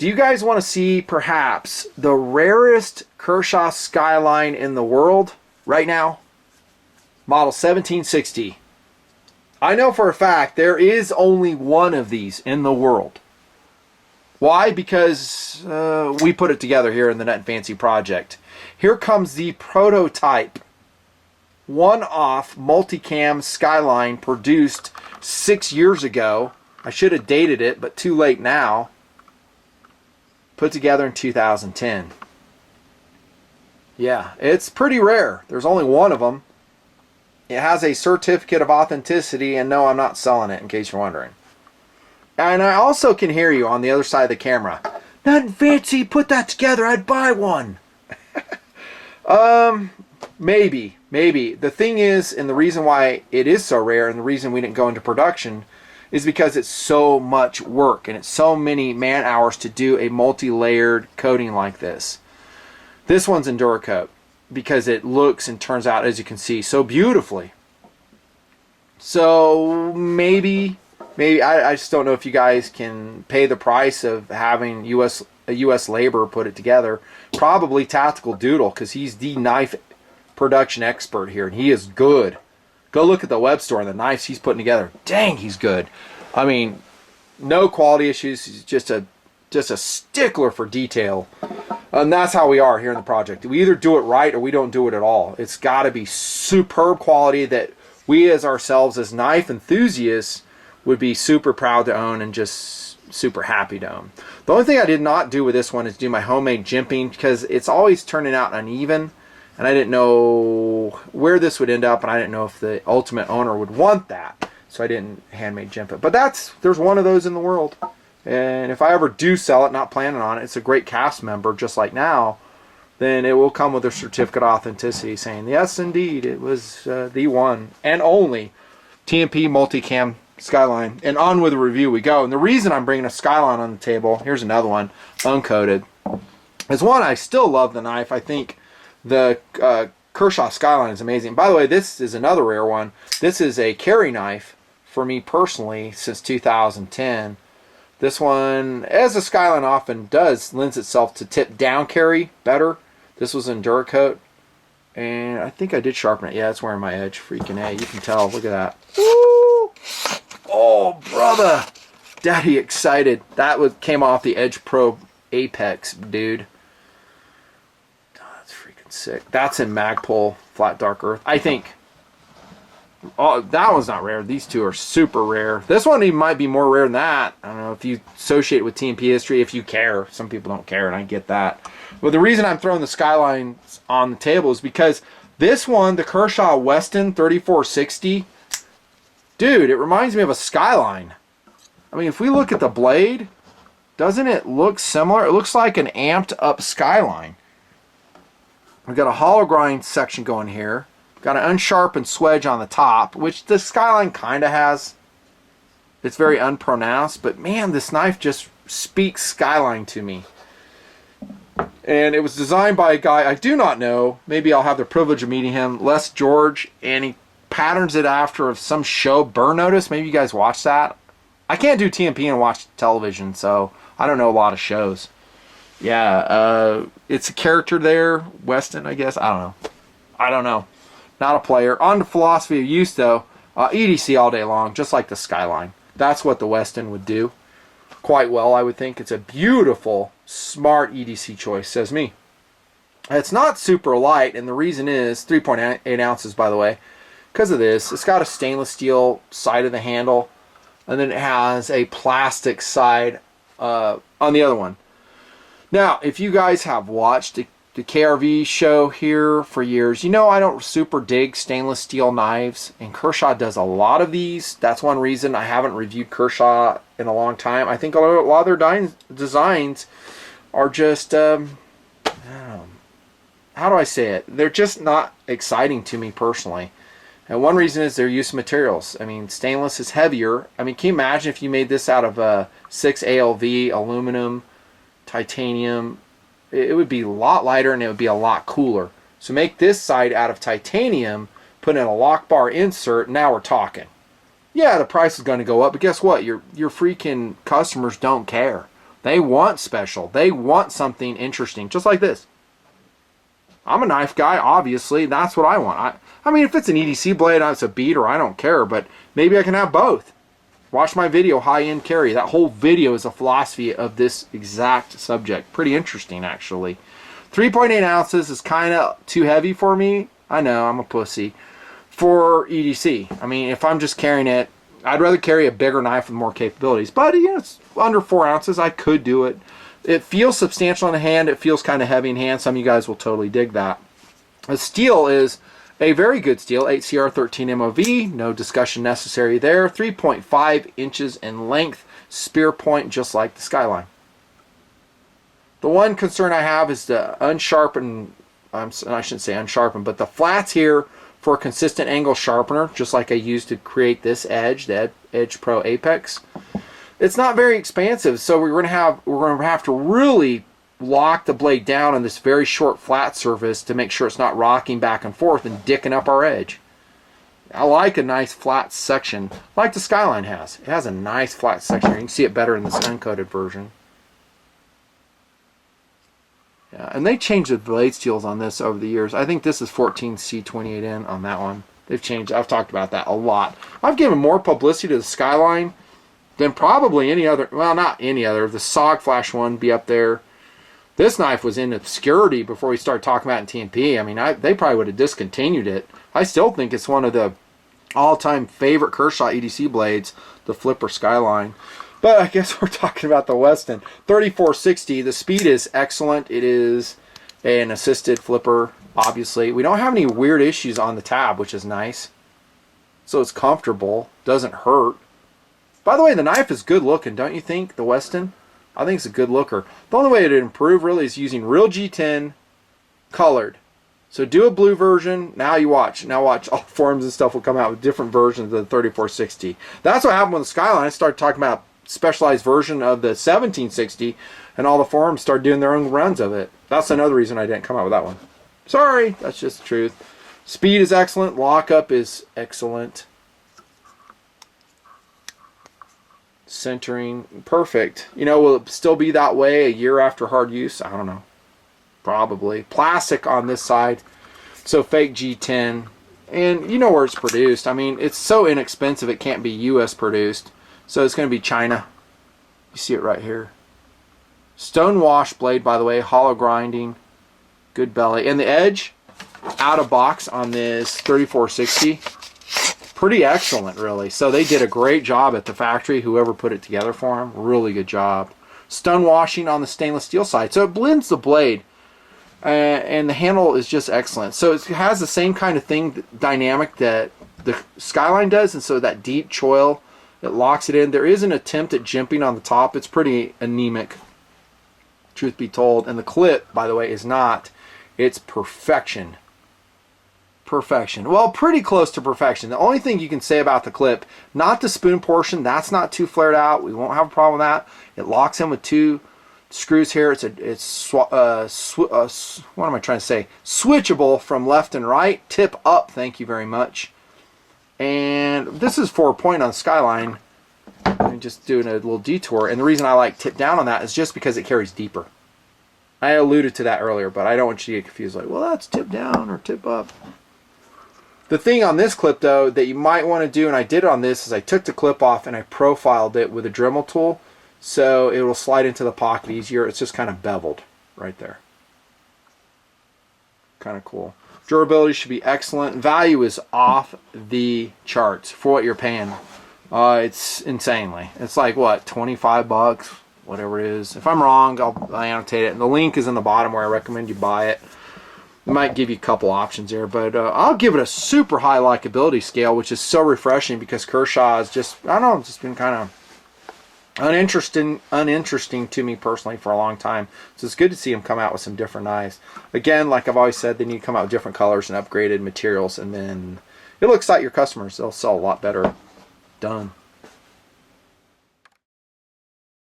Do you guys want to see perhaps the rarest Kershaw Skyline in the world right now? Model 1760. I know for a fact there is only one of these in the world. Why? Because we put it together here in the Nut and Fancy project. Here comes the prototype one-off multicam Skyline produced 6 years ago. I should have dated it, but too late now. Put together in 2010. Yeah, it's pretty rare. There's only one of them. It has a certificate of authenticity, and no, I'm not selling it, in case you're wondering. And I also can hear you on the other side of the camera. Nothing fancy, put that together, I'd buy one. Maybe. The thing is, and the reason why it is so rare, and the reason we didn't go into production, is because it's so much work, and it's so many man hours to do a multi-layered coating like this. This one's Enduracoat, because it looks and turns out, as you can see, so beautifully. So maybe I just don't know if you guys can pay the price of having a U.S. labor put it together. Probably Tactical Doodle, because he's the knife production expert here, and he is good. Go look at the web store and the knives he's putting together. Dang, he's good. I mean, no quality issues. He's just a stickler for detail. And that's how we are here in the project. We either do it right or we don't do it at all. It's got to be superb quality that we as ourselves as knife enthusiasts would be super proud to own and just super happy to own. The only thing I did not do with this one is do my homemade jimping, because it's always turning out uneven, and I didn't know where this would end up, and I didn't know if the ultimate owner would want that, so I didn't handmade jimp it. But there's one of those in the world. And if I ever do sell it, not planning on it, it's a great cast member, just like now, then it will come with a certificate of authenticity saying, yes, indeed, it was the one and only TMP Multicam Skyline. And on with the review we go. And the reason I'm bringing a Skyline on the table, here's another one, uncoated, is one, I still love the knife. I think the Kershaw Skyline is amazing. By the way, this is another rare one. This is a carry knife for me personally since 2010. This one, as a Skyline often does, lends itself to tip down carry better. This was Enduracoat, and I think I did sharpen it. Yeah, it's wearing my edge. Freaking A, you can tell. Look at that. Woo! Oh, brother. Daddy excited. That came off the Edge Pro Apex, dude. Oh, that's freaking sick. That's in Magpul Flat Dark Earth. I think. Oh, that one's not rare. These two are super rare. This one even might be more rare than that. I don't know if you associate it with TMP history, if you care. Some people don't care, and I get that. But the reason I'm throwing the Skylines on the table is because this one, the Kershaw Westin 3460, dude, it reminds me of a Skyline. I mean, if we look at the blade, doesn't it look similar? It looks like an amped up Skyline. We've got a hollow grind section going here. Got an unsharpened swedge on the top, which the Skyline kind of has. It's very unpronounced, but man, this knife just speaks Skyline to me. And it was designed by a guy I do not know. Maybe I'll have the privilege of meeting him, Les George, and he patterns it after some show, Burn Notice. Maybe you guys watch that. I can't do TMP and watch television, so I don't know a lot of shows. Yeah, it's a character there, Westin, I guess. I don't know. Not a player. On to philosophy of use, though. EDC all day long, just like the Skyline. That's what the Westin would do quite well, I would think. It's a beautiful, smart EDC choice, says me. It's not super light, and the reason is 3.8 ounces, by the way, because of this. It's got a stainless steel side of the handle, and then it has a plastic side on the other one. Now, if you guys have watched the KRV show here for years, you know I don't super dig stainless steel knives, and Kershaw does a lot of these. That's one reason I haven't reviewed Kershaw in a long time. I think a lot of their designs are just, how do I say it? They're just not exciting to me personally. And one reason is their use of materials. I mean, stainless is heavier. I mean, can you imagine if you made this out of 6 ALV, aluminum, titanium? It would be a lot lighter and it would be a lot cooler. So make this side out of titanium, put in a lock bar insert, now we're talking. Yeah, the price is going to go up, but guess what? Your freaking customers don't care. They want special. They want something interesting, just like this. I'm a knife guy, obviously. That's what I want. I mean, if it's an EDC blade, it's a beater, I don't care, but maybe I can have both. Watch my video, High-End Carry. That whole video is a philosophy of this exact subject. Pretty interesting, actually. 3.8 ounces is kind of too heavy for me. I know, I'm a pussy. For EDC. I mean, if I'm just carrying it, I'd rather carry a bigger knife with more capabilities. But, you know, it's under 4 ounces. I could do it. It feels substantial in the hand. It feels kind of heavy in hand. Some of you guys will totally dig that. The steel is a very good steel. 8CR13 MOV. No discussion necessary there. 3.5 inches in length. Spear point just like the Skyline. The one concern I have is the unsharpened, I shouldn't say unsharpened, but the flats here for a consistent angle sharpener, just like I used to create this edge, the Edge Pro Apex. It's not very expansive, so we're going to have to really lock the blade down on this very short flat surface to make sure it's not rocking back and forth and dicking up our edge. I like a nice flat section, like the Skyline has. It has a nice flat section. You can see it better in this uncoated version. Yeah, and they changed the blade steels on this over the years. I think this is 14C28N on that one. They've changed. I've talked about that a lot. I've given more publicity to the Skyline than probably any other, well, not any other. The SOG Flash one be up there. This knife was in obscurity before we started talking about it in TMP. I mean, they probably would have discontinued it. I still think it's one of the all-time favorite Kershaw EDC blades, the Flipper Skyline. But I guess we're talking about the Westin 3460. The speed is excellent. It is an assisted flipper, obviously. We don't have any weird issues on the tab, which is nice. So it's comfortable, doesn't hurt. By the way, the knife is good looking, don't you think, the Westin? I think it's a good looker. The only way to improve really is using real G10 colored. So do a blue version. Now you watch. Now watch. All forums and stuff will come out with different versions of the 3460. That's what happened with the Skyline. I started talking about specialized version of the 1760, and all the forums started doing their own runs of it. That's another reason I didn't come out with that one. Sorry, that's just the truth. Speed is excellent. Lockup is excellent. Centering, perfect. You know, will it still be that way a year after hard use? I don't know. Probably. Plastic on this side. So fake G10. And you know where it's produced. I mean, it's so inexpensive it can't be US produced. So it's going to be China. You see it right here. Stone wash blade, by the way. Hollow grinding. Good belly. And the edge, out of box on this 3460. Pretty excellent, really. So they did a great job at the factory, whoever put it together for them. Really good job. Stone washing on the stainless steel side. So it blends the blade. And the handle is just excellent. So it has the same kind of thing, dynamic that the Skyline does. And so that deep choil, it locks it in. There is an attempt at jimping on the top. It's pretty anemic, truth be told. And the clip, by the way, is not. It's perfection. Perfection. Well, pretty close to perfection. The only thing you can say about the clip, not the spoon portion, that's not too flared out. We won't have a problem with that. It locks in with two screws here. What am I trying to say? Switchable from left and right. Tip up. Thank you very much. And this is 4-point on Skyline. I'm just doing a little detour. And the reason I like tip down on that is just because it carries deeper. I alluded to that earlier, but I don't want you to get confused. Like, well, that's tip down or tip up. The thing on this clip, though, that you might want to do, and I did it on this, is I took the clip off and I profiled it with a Dremel tool, so it will slide into the pocket easier. It's just kind of beveled right there. Kind of cool. Durability should be excellent. Value is off the charts for what you're paying. It's insanely. It's like, what, 25 bucks? Whatever it is. If I'm wrong, I'll annotate it. And the link is in the bottom where I recommend you buy it. It might give you a couple options there, but I'll give it a super high likability scale, which is so refreshing because Kershaw is just, I don't know, just been kind of uninteresting to me personally for a long time. So it's good to see them come out with some different knives. Again, like I've always said, they need to come out with different colors and upgraded materials, and then it looks like your customers, they'll sell a lot better. Done.